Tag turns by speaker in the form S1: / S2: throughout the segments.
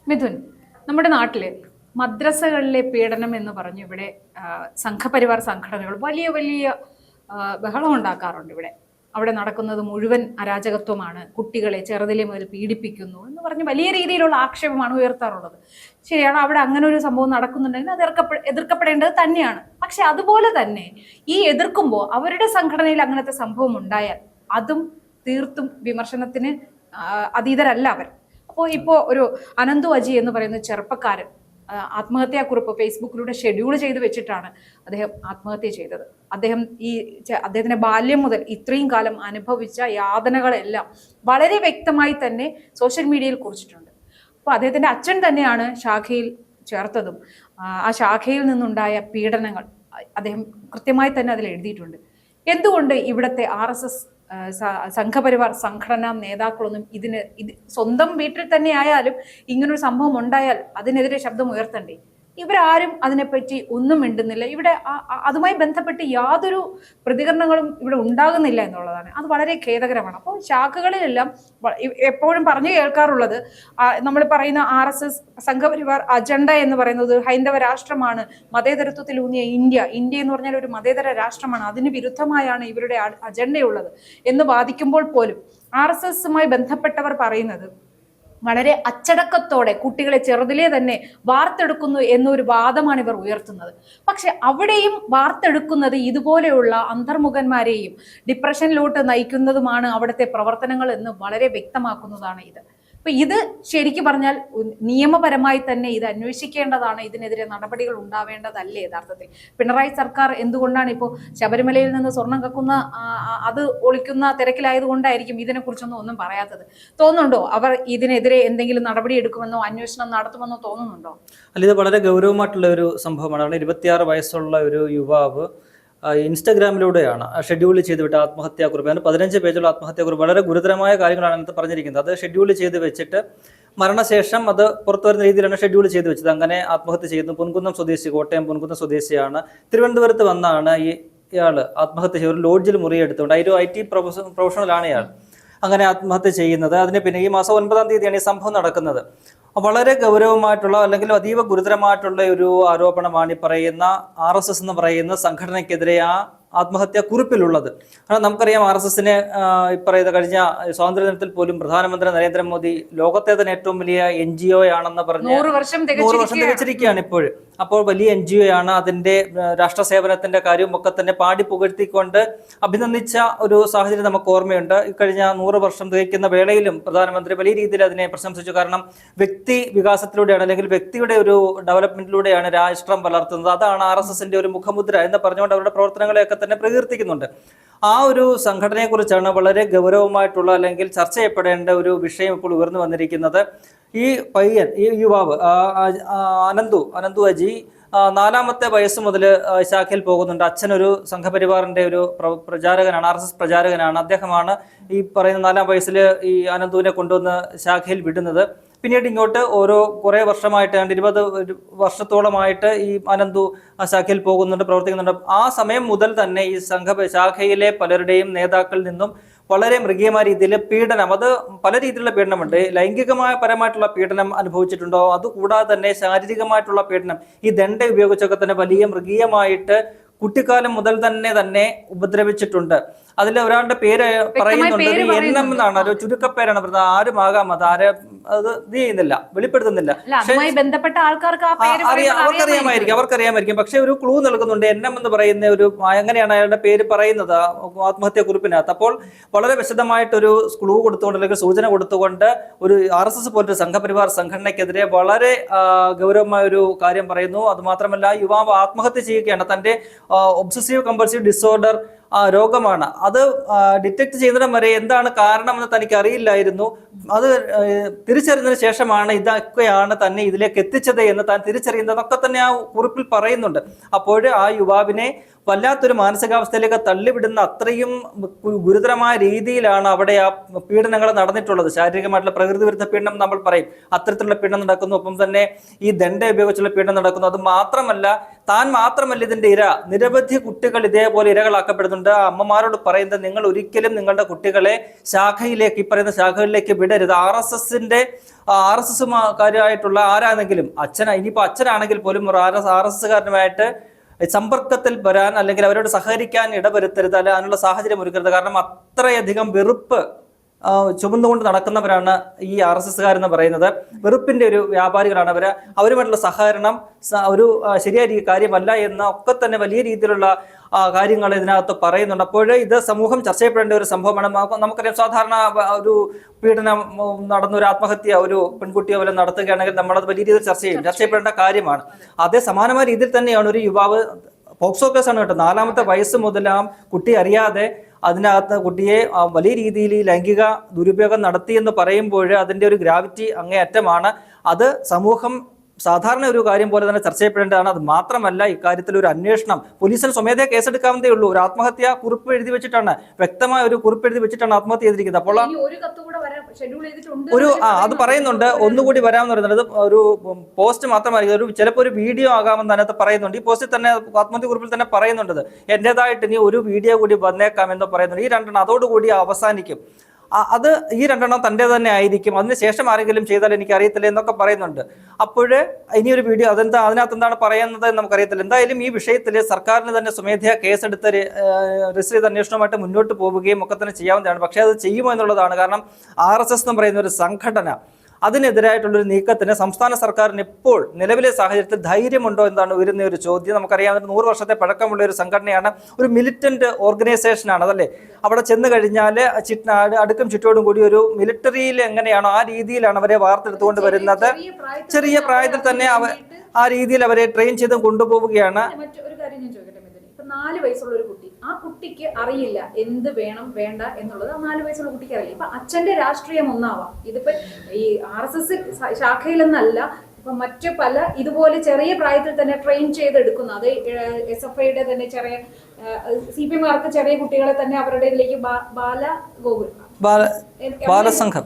S1: മിഥുൻ, നമ്മുടെ നാട്ടില് മദ്രസകളിലെ പീഡനം എന്ന് പറഞ്ഞു ഇവിടെ സംഘപരിവാർ സംഘടനകൾ വലിയ വലിയ ബഹളം ഉണ്ടാക്കാറുണ്ട്. അവിടെ നടക്കുന്നത് മുഴുവൻ അരാജകത്വമാണ്, കുട്ടികളെ ചെറുതിലെ മുതൽ പീഡിപ്പിക്കുന്നു എന്ന് പറഞ്ഞ് വലിയ രീതിയിലുള്ള ആക്ഷേപമാണ് ഉയർത്താറുള്ളത്. ശരിയാണ്, അവിടെ അങ്ങനെ ഒരു സംഭവം നടക്കുന്നുണ്ടെങ്കിൽ അത് എതിർക്കപ്പെടേണ്ടത് തന്നെയാണ്. പക്ഷെ അതുപോലെ തന്നെ ഈ എതിർക്കുമ്പോൾ അവരുടെ സംഘടനയിൽ അങ്ങനത്തെ സംഭവം ഉണ്ടായാൽ അതും തീർത്തും വിമർശനത്തിന് അതീതരല്ല അവർ. അപ്പോൾ ഇപ്പോൾ ഒരു അനന്തു അജി എന്ന് പറയുന്ന ചെറുപ്പക്കാരൻ ആത്മഹത്യാക്കുറിപ്പ് ഫേസ്ബുക്കിലൂടെ ഷെഡ്യൂൾ ചെയ്ത് വെച്ചിട്ടാണ് അദ്ദേഹം ആത്മഹത്യ ചെയ്തത്. അദ്ദേഹത്തിന്റെ ബാല്യം മുതൽ ഇത്രയും കാലം അനുഭവിച്ച യാതനകളെല്ലാം വളരെ വ്യക്തമായി തന്നെ സോഷ്യൽ മീഡിയയിൽ കുറിച്ചിട്ടുണ്ട്. അപ്പോൾ അദ്ദേഹത്തിന്റെ അച്ഛൻ തന്നെയാണ് ശാഖയിൽ ചേർത്തതും ആ ശാഖയിൽ നിന്നുണ്ടായ പീഡനങ്ങൾ അദ്ദേഹം കൃത്യമായി തന്നെ അതിൽ എഴുതിയിട്ടുണ്ട്. എന്തുകൊണ്ട് ഇവിടുത്തെ RSS സംഘപരിവാർ സംഘടനാ നേതാക്കളൊന്നും സ്വന്തം വീട്ടിൽ തന്നെ ആയാലും ഇങ്ങനൊരു സംഭവം ഉണ്ടായാൽ അതിനെതിരെ ശബ്ദം ഉയർത്തണ്ടേ? ഇവരാരും അതിനെപ്പറ്റി ഒന്നും മിണ്ടുന്നില്ല. ഇവിടെ അതുമായി ബന്ധപ്പെട്ട് യാതൊരു പ്രതികരണങ്ങളും ഇവിടെ ഉണ്ടാകുന്നില്ല എന്നുള്ളതാണ്. അത് വളരെ ഖേദകരമാണ്. അപ്പോൾ ശാഖകളിലെല്ലാം എപ്പോഴും പറഞ്ഞു കേൾക്കാറുള്ളത്, നമ്മൾ പറയുന്ന RSS സംഘപരിവാർ അജണ്ട എന്ന് പറയുന്നത് ഹൈന്ദവ രാഷ്ട്രമാണ്, മതേതരത്വത്തിലൂന്നിയ ഇന്ത്യ എന്ന് പറഞ്ഞാൽ ഒരു മതേതര രാഷ്ട്രമാണ്, അതിന് വിരുദ്ധമായാണ് ഇവരുടെ അജണ്ടയുള്ളത് എന്ന് വാദിക്കുമ്പോൾ പോലും RSSുമായി ബന്ധപ്പെട്ടവർ പറയുന്നത് വളരെ അച്ചടക്കത്തോടെ കുട്ടികളെ ചെറുതിലേ തന്നെ വാർത്തെടുക്കുന്നു എന്നൊരു വാദമാണ് ഇവർ ഉയർത്തുന്നത്. പക്ഷെ അവിടെയും വാർത്തെടുക്കുന്നത് ഇതുപോലെയുള്ള അന്തർമുഖന്മാരെയും ഡിപ്രഷനിലോട്ട് നയിക്കുന്നതുമാണ് അവിടുത്തെ പ്രവർത്തനങ്ങൾ എന്ന് വളരെ വ്യക്തമാക്കുന്നതാണ് ഇത്. അപ്പൊ ഇത് ശരിക്കും പറഞ്ഞാൽ നിയമപരമായി തന്നെ ഇത് അന്വേഷിക്കേണ്ടതാണ്. ഇതിനെതിരെ നടപടികൾ ഉണ്ടാവേണ്ടതല്ലേ യഥാർത്ഥത്തിൽ? പിണറായി സർക്കാർ എന്തുകൊണ്ടാണ് ഇപ്പോൾ ശബരിമലയിൽ നിന്ന് സ്വർണം കക്കുന്ന അത് ഒളിക്കുന്ന തിരക്കിലായതുകൊണ്ടായിരിക്കും ഇതിനെക്കുറിച്ചൊന്നും ഒന്നും പറയാത്തത്? തോന്നുന്നുണ്ടോ അവർ ഇതിനെതിരെ എന്തെങ്കിലും നടപടി എടുക്കുമെന്നോ അന്വേഷണം നടത്തുമെന്നോ തോന്നുന്നുണ്ടോ?
S2: അല്ല, ഇത് വളരെ ഗൗരവമായിട്ടുള്ള ഒരു സംഭവമാണ്. 26 വയസ്സുള്ള ഒരു യുവാവ് ഇൻസ്റ്റാഗ്രാമിലൂടെയാണ് ഷെഡ്യൂൾ ചെയ്ത് വിട്ട ആത്മഹത്യാക്കുറിപ്പ്. അതിന് 15 പേജുള്ള ആത്മഹത്യാക്കുറിപ്പ്. വളരെ ഗുരുതരമായ കാര്യങ്ങളാണ് അതിനകത്ത് പറഞ്ഞിരിക്കുന്നത്. അത് ഷെഡ്യൂൾ ചെയ്ത് വെച്ചിട്ട് മരണശേഷം അത് പുറത്തു വരുന്ന രീതിയിലാണ് ഷെഡ്യൂൾ ചെയ്ത് വെച്ചത്. അങ്ങനെ ആത്മഹത്യ ചെയ്യുന്നു. പൊൻകുന്നം സ്വദേശി, കോട്ടയം പൊൻകുന്നം സ്വദേശിയാണ്. തിരുവനന്തപുരത്ത് വന്നാണ് ഇയാൾ ആത്മഹത്യ ചെയ്ത് ഒരു ലോഡ്ജിൽ മുറിയെടുത്തുകൊണ്ട് ഒരു IT പ്രൊഫഷണലാണ് ഇയാൾ. അങ്ങനെ ആത്മഹത്യ ചെയ്യുന്നത്. അതിന് പിന്നെ ഈ മാസം 9-ാം തീയതിയാണ് ഈ സംഭവം നടക്കുന്നത്. വളരെ ഗൗരവമായിട്ടുള്ള അല്ലെങ്കിൽ അതീവ ഗുരുതരമായിട്ടുള്ള ഒരു ആരോപണമാണ് ഈ പറയുന്ന RSS എന്ന് പറയുന്ന സംഘടനയ്ക്കെതിരെ ആ ആത്മഹത്യാ കുറിപ്പിലുള്ളത്. കാരണം നമുക്കറിയാം RSSനെ ഈ പറയുന്ന കഴിഞ്ഞ സ്വാതന്ത്ര്യദിനത്തിൽ പോലും പ്രധാനമന്ത്രി നരേന്ദ്രമോദി ലോകത്തെ തന്നെ ഏറ്റവും വലിയ NGO ആണെന്ന് പറഞ്ഞ് 100 വർഷം തികച്ചിരിക്കുകയാണ് ഇപ്പോൾ. അപ്പോൾ വലിയ NGO ആണ്. അതിന്റെ രാഷ്ട്ര സേവനത്തിന്റെ കാര്യവും ഒക്കെ തന്നെ പാടി പുകഴ്ത്തിക്കൊണ്ട് അഭിനന്ദിച്ച ഒരു സാഹചര്യം നമുക്ക് ഓർമ്മയുണ്ട്. കഴിഞ്ഞ 100 വർഷം തികയ്ക്കുന്ന വേളയിലും പ്രധാനമന്ത്രി വലിയ രീതിയിൽ അതിനെ പ്രശംസിച്ചു. കാരണം വ്യക്തി വികാസത്തിലൂടെയാണ് അല്ലെങ്കിൽ വ്യക്തിയുടെ ഒരു ഡെവലപ്മെന്റിലൂടെയാണ് രാഷ്ട്രം വളർത്തുന്നത്. അതാണ് RSSന്റെ ഒരു മുഖമുദ്ര എന്ന് പറഞ്ഞുകൊണ്ട് അവരുടെ പ്രവർത്തനങ്ങളെയൊക്കെ തന്നെ പ്രകീർത്തിക്കുന്നുണ്ട്. ആ ഒരു സംഘടനയെ കുറിച്ചാണ് വളരെ ഗൗരവമായിട്ടുള്ള അല്ലെങ്കിൽ ചർച്ച ചെയ്യപ്പെടേണ്ട ഒരു വിഷയം ഇപ്പോൾ ഉയർന്നു വന്നിരിക്കുന്നത്. ഈ പയ്യൻ, ഈ യുവാവ് അനന്തു അജി 4-ാമത്തെ വയസ്സ് മുതൽ ശാഖയിൽ പോകുന്നുണ്ട്. അച്ഛനൊരു സംഘപരിവാറിന്റെ ഒരു പ്രചാരകനാണ്, RSS പ്രചാരകനാണ്. അദ്ദേഹമാണ് ഈ പറയുന്ന 4-ാം വയസ്സിൽ ഈ അനന്തുവിനെ കൊണ്ടുവന്ന് ശാഖയിൽ വിടുന്നത്. പിന്നീട് ഇങ്ങോട്ട് കുറേ വർഷമായിട്ട് 20 വർഷത്തോളമായിട്ട് ഈ അനന്തു ശാഖയിൽ പോകുന്നുണ്ട്, പ്രവർത്തിക്കുന്നുണ്ട്. ആ സമയം മുതൽ തന്നെ ഈ ശാഖയിലെ പലരുടെയും നേതാക്കളിൽ നിന്നും വളരെ മൃഗീയമായ രീതിയിൽ പീഡനം, അത് പല രീതിയിലുള്ള പീഡനമുണ്ട്. ലൈംഗികമായ പരമായിട്ടുള്ള പീഡനം അനുഭവിച്ചിട്ടുണ്ടോ? അതുകൂടാതെ തന്നെ ശാരീരികമായിട്ടുള്ള പീഡനം, ഈ ദണ്ഡ ഉപയോഗിച്ചൊക്കെ തന്നെ വലിയ മൃഗീയമായിട്ട് കുട്ടിക്കാലം മുതൽ തന്നെ ഉപദ്രവിച്ചിട്ടുണ്ട്. അതിൽ ഒരാളുടെ പേര് പറയുന്നുണ്ട്, NM എന്നാണ്, ഒരു ചുരുക്കപ്പേരാണ്. ആരുമാകാം, അത് ഇത് ചെയ്യുന്നില്ല, വെളിപ്പെടുത്തുന്നില്ല. അവർക്കറിയാമായിരിക്കും. പക്ഷെ ഒരു ക്ലൂ നൽകുന്നുണ്ട്. NM എന്ന് പറയുന്ന ഒരു, എങ്ങനെയാണ് അയാളുടെ പേര് പറയുന്നത് ആത്മഹത്യാ കുറിപ്പിനകത്ത്. അപ്പോൾ വളരെ വിശദമായിട്ടൊരു ക്ലൂ കൊടുത്തുകൊണ്ട് അല്ലെങ്കിൽ സൂചന കൊടുത്തുകൊണ്ട് ഒരു RSS പോലൊരു സംഘപരിവാർ സംഘടനയ്ക്കെതിരെ വളരെ ഗൗരവമായ ഒരു കാര്യം പറയുന്നു. അതുമാത്രമല്ല, യുവാവ് ആത്മഹത്യ ചെയ്യുകയാണ്. തന്റെ ഒബ്സസീവ് കമ്പൾസീവ് ഡിസോർഡർ രോഗമാണ്. അത് ഡിറ്റക്ട് ചെയ്യുന്നതിനും വരെ എന്താണ് കാരണമെന്ന് തനിക്ക് അറിയില്ലായിരുന്നു. അത് തിരിച്ചറിഞ്ഞതിന് ശേഷമാണ് ഇതൊക്കെയാണ് തന്നെ ഇതിലേക്ക് എത്തിച്ചത് എന്ന് താൻ തിരിച്ചറിയുന്നതൊക്കെ തന്നെ ആ കുറിപ്പിൽ പറയുന്നുണ്ട്. അപ്പോൾ ആ യുവാവിനെ വല്ലാത്തൊരു മാനസികാവസ്ഥയിലേക്ക് തള്ളിവിടുന്ന അത്രയും ഗുരുതരമായ രീതിയിലാണ് അവിടെ ആ പീഡനങ്ങൾ നടന്നിട്ടുള്ളത്. ശാരീരികമായിട്ടുള്ള പ്രകൃതി വിരുദ്ധ പീഡനം നമ്മൾ പറയും, അത്തരത്തിലുള്ള പീഡനം നടക്കുന്നു. ഒപ്പം തന്നെ ഈ ദണ്ഡ ഉപയോഗിച്ചുള്ള പീഡനം നടക്കുന്നു. അത് മാത്രമല്ല, താൻ മാത്രമല്ല ഇതിന്റെ ഇര, നിരവധി കുട്ടികൾ ഇതേപോലെ ഇരകളാക്കപ്പെടുന്നുണ്ട്. അമ്മമാരോട് പറയുന്നത്, നിങ്ങൾ ഒരിക്കലും നിങ്ങളുടെ കുട്ടികളെ ശാഖയിലേക്ക്, ഈ പറയുന്ന ശാഖകളിലേക്ക് വിടരുത്. RSS കാര്യമായിട്ടുള്ള ആരാണെങ്കിലും, ഇനിയിപ്പോൾ അച്ഛനാണെങ്കിൽ പോലും RSSകാരനുമായിട്ട് സമ്പർക്കത്തിൽ വരാൻ അല്ലെങ്കിൽ അവരോട് സഹകരിക്കാൻ ഇടവരുത്തരുത്, അല്ല അതിനുള്ള സാഹചര്യം ഒരുക്കരുത്. കാരണം അത്രയധികം വെറുപ്പ് ചുമന്നുകൊണ്ട് നടക്കുന്നവരാണ് ഈ RSSകാരെന്ന് പറയുന്നത്. വെറുപ്പിന്റെ ഒരു വ്യാപാരികളാണ് അവരുമായിട്ടുള്ള സഹകരണം ഒരു ശരിയായ കാര്യമല്ല എന്ന് ഒക്കെ തന്നെ വലിയ രീതിയിലുള്ള കാര്യങ്ങൾ ഇതിനകത്ത് പറയുന്നുണ്ട്. അപ്പോൾ ഇത് സമൂഹം ചർച്ച ചെയ്യപ്പെടേണ്ട ഒരു സംഭവമാണ്. നമുക്കറിയാം, സാധാരണ ഒരു പീഡനം നടന്ന ഒരു ആത്മഹത്യ ഒരു പെൺകുട്ടിയോ വല്ല നടത്തുകയാണെങ്കിൽ നമ്മളത് വലിയ രീതിയിൽ ചർച്ച ചെയ്യപ്പെടേണ്ട കാര്യമാണ്. അതേ സമാനമായ രീതിയിൽ തന്നെയാണ് ഒരു യുവാവ്, പോക്സോ കേസാണ് കേട്ടോ, 4ാമത്തെ വയസ്സ് മുതൽ ആ കുട്ടി അറിയാതെ അതിനകത്ത് കുട്ടിയെ വലിയ രീതിയിൽ ലൈംഗിക ദുരുപയോഗം നടത്തിയെന്ന് പറയുമ്പോൾ അതിൻ്റെ ഒരു ഗ്രാവിറ്റി അങ്ങേയറ്റമാണ്. അത് സമൂഹം സാധാരണ ഒരു കാര്യം പോലെ തന്നെ ചർച്ച ചെയ്യപ്പെടേണ്ടതാണ്. അത് മാത്രമല്ല, ഇക്കാര്യത്തിൽ ഒരു അന്വേഷണം പോലീസിന് സ്വമേധയാ കേസെടുക്കാവുന്നതേ ഉള്ളൂ. ഒരു ആത്മഹത്യ കുറിപ്പ് എഴുതി വെച്ചിട്ടാണ്, വ്യക്തമായ ഒരു കുറിപ്പ് എഴുതി വെച്ചിട്ടാണ് ആത്മഹത്യ ചെയ്തിരിക്കുന്നത്. അപ്പോൾ അത് പറയുന്നുണ്ട്, ഒന്നുകൂടി വരാമെന്ന് പറയുന്നത് ഒരു പോസ്റ്റ് മാത്രമായിരിക്കും, ചിലപ്പോൾ ഒരു വീഡിയോ ആകാമെന്ന് അതിനകത്ത് പറയുന്നുണ്ട്. ഈ പോസ്റ്റിൽ തന്നെ ആത്മഹത്യ കുറിപ്പിൽ തന്നെ പറയുന്നുണ്ട് എന്റേതായിട്ട് ഇനി ഒരു വീഡിയോ കൂടി വന്നേക്കാം എന്ന് പറയുന്നുണ്ട്. ഈ 2 അതോടുകൂടി അവസാനിക്കും. അത് ഈ 2 തൻ്റെ തന്നെ ആയിരിക്കും, അതിനുശേഷം ആരെങ്കിലും ചെയ്താൽ എനിക്കറിയത്തില്ല എന്നൊക്കെ പറയുന്നുണ്ട്. അപ്പോഴ് ഇനിയൊരു വീഡിയോ അതിനകത്ത് എന്താണ് പറയുന്നത് എന്ന് നമുക്കറിയത്തില്ല. എന്തായാലും ഈ വിഷയത്തിൽ സർക്കാരിന് തന്നെ സ്വമേധയാ കേസെടുത്ത് രജിസ്റ്റർ ചെയ്ത അന്വേഷണവുമായിട്ട് മുന്നോട്ട് പോവുകയും ഒക്കെ തന്നെ ചെയ്യാവുന്നതാണ്. പക്ഷേ അത് ചെയ്യുമോ എന്നുള്ളതാണ്. കാരണം RSS എന്ന് പറയുന്ന ഒരു സംഘടന, അതിനെതിരായിട്ടുള്ളൊരു നീക്കത്തിന് സംസ്ഥാന സർക്കാരിന് ഇപ്പോൾ നിലവിലെ സാഹചര്യത്തിൽ ധൈര്യമുണ്ടോ എന്നാണ് ഉയരുന്ന ഒരു ചോദ്യം. നമുക്കറിയാം, 100 വർഷത്തെ പഴക്കമുള്ള ഒരു സംഘടനയാണ്, ഒരു മിലിറ്റന്റ് ഓർഗനൈസേഷനാണ് അതല്ലേ. അവിടെ ചെന്ന് കഴിഞ്ഞാൽ അടുക്കും ചുറ്റോടും കൂടി ഒരു മിലിറ്ററിയിൽ എങ്ങനെയാണോ ആ രീതിയിലാണ് അവരെ വാർത്തെടുത്തുകൊണ്ട് വരുന്നത്. ചെറിയ പ്രായത്തിൽ തന്നെ ആ രീതിയിൽ അവരെ ട്രെയിൻ ചെയ്ത് കൊണ്ടുപോവുകയാണ്.
S1: 4 വയസ്സുള്ള ഒരു കുട്ടി, ആ കുട്ടിക്ക് അറിയില്ല എന്ത് വേണം വേണ്ട എന്നുള്ളത്. ആ 4 വയസ്സുള്ള കുട്ടിക്ക് അറിയില്ല. ഇപ്പൊ അച്ഛന്റെ രാഷ്ട്രീയം ഒന്നാവാം. ഇതിപ്പോ ഈ RSS ശാഖയിലെന്നല്ല, ഇപ്പൊ മറ്റു പല ഇതുപോലെ ചെറിയ പ്രായത്തിൽ തന്നെ ട്രെയിൻ ചെയ്തെടുക്കുന്ന, അത് SFIയുടെ തന്നെ ചെറിയ CPMകാർക്ക് ചെറിയ കുട്ടികളെ തന്നെ അവരുടെ ഇതിലേക്ക് ബാലസംഘം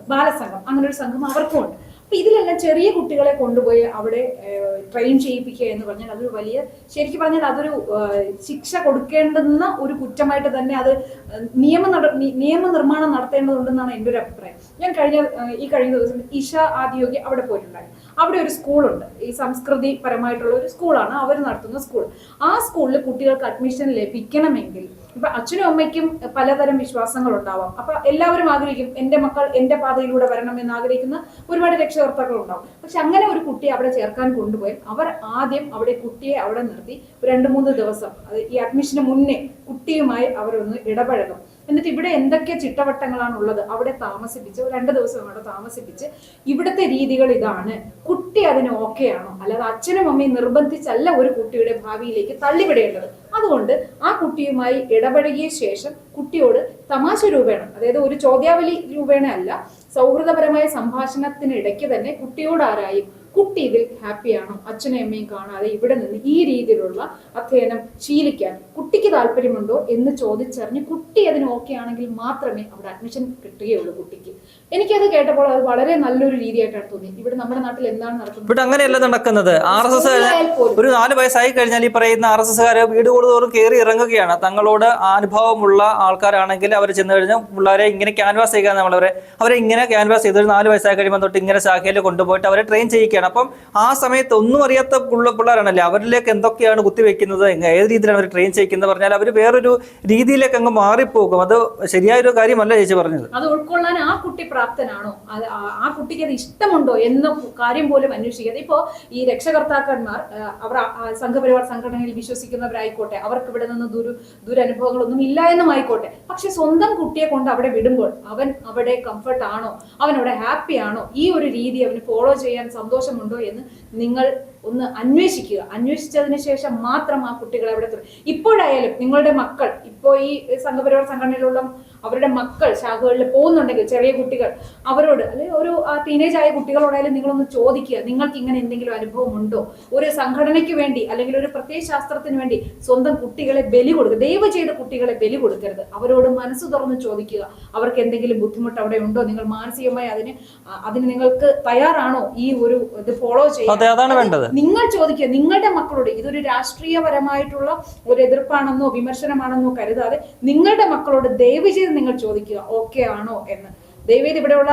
S1: അങ്ങനെ ഒരു സംഘം അവർക്കും ഉണ്ട്. അപ്പൊ ഇതിലെല്ലാം ചെറിയ കുട്ടികളെ കൊണ്ടുപോയി അവിടെ ട്രെയിൻ ചെയ്യിപ്പിക്കുക എന്ന് പറഞ്ഞാൽ അതൊരു വലിയ, ശരിക്കും പറഞ്ഞാൽ അതൊരു ശിക്ഷ കൊടുക്കേണ്ടുന്ന ഒരു കുറ്റമായിട്ട് തന്നെ അത് നിയമനിർമ്മാണം നടത്തേണ്ടതുണ്ടെന്നാണ് എൻ്റെ ഒരു അഭിപ്രായം. ഞാൻ കഴിഞ്ഞ ദിവസം ഇഷ ആദിയോഗി അവിടെ പോയിട്ടുണ്ടായിരുന്നു. അവിടെ ഒരു സ്കൂളുണ്ട്, ഈ സംസ്കൃതി പരമായിട്ടുള്ള ഒരു സ്കൂളാണ് അവർ നടത്തുന്ന സ്കൂൾ. ആ സ്കൂളിൽ കുട്ടികൾക്ക് അഡ്മിഷൻ ലഭിക്കണമെങ്കിൽ ഇപ്പൊ അച്ഛനും അമ്മയ്ക്കും പലതരം വിശ്വാസങ്ങൾ ഉണ്ടാവാം. അപ്പൊ എല്ലാവരും ആഗ്രഹിക്കും എന്റെ മക്കൾ എന്റെ പാതയിലൂടെ വരണം എന്ന് ആഗ്രഹിക്കുന്ന ഒരുപാട് രക്ഷകർത്താക്കൾ ഉണ്ടാവും. പക്ഷെ അങ്ങനെ ഒരു കുട്ടിയെ അവിടെ ചേർക്കാൻ കൊണ്ടുപോയി അവർ ആദ്യം അവിടെ കുട്ടിയെ അവിടെ നിർത്തി 2-3 ദിവസം, അത് ഈ അഡ്മിഷന് മുന്നേ കുട്ടിയുമായി അവരൊന്ന് ഇടപഴകും. എന്നിട്ട് ഇവിടെ എന്തൊക്കെ ചിട്ടവട്ടങ്ങളാണുള്ളത് അവിടെ താമസിപ്പിച്ച് 2 ദിവസം അവിടെ താമസിപ്പിച്ച് ഇവിടുത്തെ രീതികൾ ഇതാണ്, കുട്ടി അതിന് ഓക്കെ ആണോ, അല്ലാതെ അച്ഛനും അമ്മയും നിർബന്ധിച്ചല്ല ഒരു കുട്ടിയുടെ ഭാവിയിലേക്ക് തള്ളിവിടേണ്ടത്. അതുകൊണ്ട് ആ കുട്ടിയുമായി ഇടപഴകിയ ശേഷം കുട്ടിയോട് തമാശ രൂപേണ, അതായത് ഒരു ചോദ്യാവലി രൂപേണ അല്ല, സൗഹൃദപരമായ സംഭാഷണത്തിനിടയ്ക്ക് തന്നെ കുട്ടിയോട് ആരായും കുട്ടി ഇതിൽ ഹാപ്പിയാണോ, അച്ഛനും അമ്മയും കാണാതെ ഇവിടെ നിന്ന് ഈ രീതിയിലുള്ള അധ്യയനം ശീലിക്കാൻ കുട്ടിക്ക് താല്പര്യമുണ്ടോ എന്ന് ചോദിച്ചറിഞ്ഞ് കുട്ടി അതിന് ഓക്കെ ആണെങ്കിൽ മാത്രമേ അവിടെ അഡ്മിഷൻ കിട്ടുകയുള്ളൂ കുട്ടിക്ക്. എനിക്കത് കേട്ടപ്പോൾ അത് വളരെ നല്ലൊരു രീതിയായിട്ടാണ് തോന്നിയത്. ഇവിടെ നമ്മുടെ നാട്ടിൽ എന്താണ് നടക്കുന്നത്?
S2: ഇവിടെ അങ്ങനെയല്ല നടക്കുന്നത്. RSS ഒരു 4 വയസ്സായി കഴിഞ്ഞാൽ ഈ പറയുന്ന RSSകാര് വീട് തോറും കയറി ഇറങ്ങുകയാണ്. തങ്ങളോട് അനുഭവമുള്ള ആൾക്കാരാണെങ്കിൽ അവർ ചെന്ന് കഴിഞ്ഞാൽ പിള്ളേരെ ഇങ്ങനെ ക്യാൻവാസ് ചെയ്യുക, അവരെ ഇങ്ങനെ ക്യാൻവാസ് ചെയ്ത് 4 വയസ്സായി കഴിയുമ്പോൾ തൊട്ട് ഇങ്ങനെ ശാഖയിൽ കൊണ്ടുപോയിട്ട് അവരെ ട്രെയിൻ ചെയ്യിക്കുകയാണ്. അപ്പം ആ സമയത്ത് ഒന്നും അറിയാത്ത പിള്ളേരാണല്ലേ, അവരിലേക്ക് എന്തൊക്കെയാണ് കുത്തിവെക്കുന്നത്, ഏത് രീതിയിലാണ് അവർ ട്രെയിൻ ചെയ്യിക്കുന്നത് പറഞ്ഞാൽ അവർ വേറൊരു രീതിയിലേക്ക് അങ്ങ് മാറിപ്പോകും. അത് ശരിയായൊരു കാര്യമല്ല ചേച്ചി പറഞ്ഞത്.
S1: അത് ഉൾക്കൊള്ളാൻ ആ കുട്ടി പ്രാപ്തനാണോ, ആ കുട്ടിക്ക് അത് ഇഷ്ടമുണ്ടോ എന്ന കാര്യം പോലും അന്വേഷിക്കാതെ ഇപ്പോ ഈ രക്ഷകർത്താക്കന്മാർ അവർ സംഘപരിവാർ സംഘടനയിൽ വിശ്വസിക്കുന്നവരായിക്കോട്ടെ, അവർക്ക് ഇവിടെ നിന്ന് ദുരനുഭവങ്ങളൊന്നും ഇല്ല എന്നും ആയിക്കോട്ടെ, പക്ഷെ സ്വന്തം കുട്ടിയെ കൊണ്ട് അവിടെ വിടുമ്പോൾ അവൻ അവിടെ കംഫർട്ട് ആണോ, അവൻ അവിടെ ഹാപ്പി ആണോ, ഈ ഒരു രീതി അവന് ഫോളോ ചെയ്യാൻ സന്തോഷമുണ്ടോ എന്ന് നിങ്ങൾ ഒന്ന് അന്വേഷിക്കുക. അന്വേഷിച്ചതിന് ശേഷം മാത്രം ആ കുട്ടികളെ അവിടെ. ഇപ്പോഴായാലും നിങ്ങളുടെ മക്കൾ, ഇപ്പോൾ ഈ സംഘപരിവാർ സംഘടനയിലുള്ള അവരുടെ മക്കൾ ശാഖകളിൽ പോകുന്നുണ്ടെങ്കിൽ, ചെറിയ കുട്ടികൾ, അവരോട് അല്ലെങ്കിൽ ഒരു ടീനേജ് ആയ കുട്ടികളോടായാലും നിങ്ങളൊന്ന് ചോദിക്കുക, നിങ്ങൾക്ക് ഇങ്ങനെ എന്തെങ്കിലും അനുഭവം ഉണ്ടോ? ഒരു സംഘടനയ്ക്ക് വേണ്ടി അല്ലെങ്കിൽ ഒരു പ്രത്യയ ശാസ്ത്രത്തിന് വേണ്ടി സ്വന്തം കുട്ടികളെ ബലി കൊടുക്കുക. ദയവ് ചെയ്ത് കുട്ടികളെ ബലി കൊടുക്കരുത്. അവരോട് മനസ്സ് തുറന്ന് ചോദിക്കുക, അവർക്ക് എന്തെങ്കിലും ബുദ്ധിമുട്ട് അവിടെ ഉണ്ടോ, നിങ്ങൾ മാനസികമായി അതിന് നിങ്ങൾക്ക് തയ്യാറാണോ, ഈ ഒരു ഇത് ഫോളോ ചെയ്യാൻ നിങ്ങൾ ചോദിക്കുക നിങ്ങളുടെ മക്കളോട്. ഇതൊരു രാഷ്ട്രീയപരമായിട്ടുള്ള ഒരു എതിർപ്പാണെന്നോ വിമർശനമാണെന്നോ കരുതാതെ നിങ്ങളുടെ മക്കളോട് ദയവ് ചെയ്ത് നിങ്ങൾ ചോദിക്കുക ഓക്കെ ആണോ എന്ന്. ദയവേത് ഇവിടെയുള്ള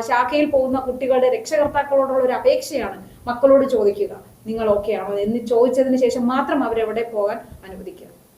S1: ശാഖയിൽ പോകുന്ന കുട്ടികളുടെ രക്ഷകർത്താക്കളോടുള്ള ഒരു അപേക്ഷയാണ്, മക്കളോട് ചോദിക്കുക നിങ്ങൾ ഓക്കെ ആണോ എന്ന് ചോദിച്ചതിന് ശേഷം മാത്രം അവരെവിടെ പോകാൻ അനുവദിക്കുക.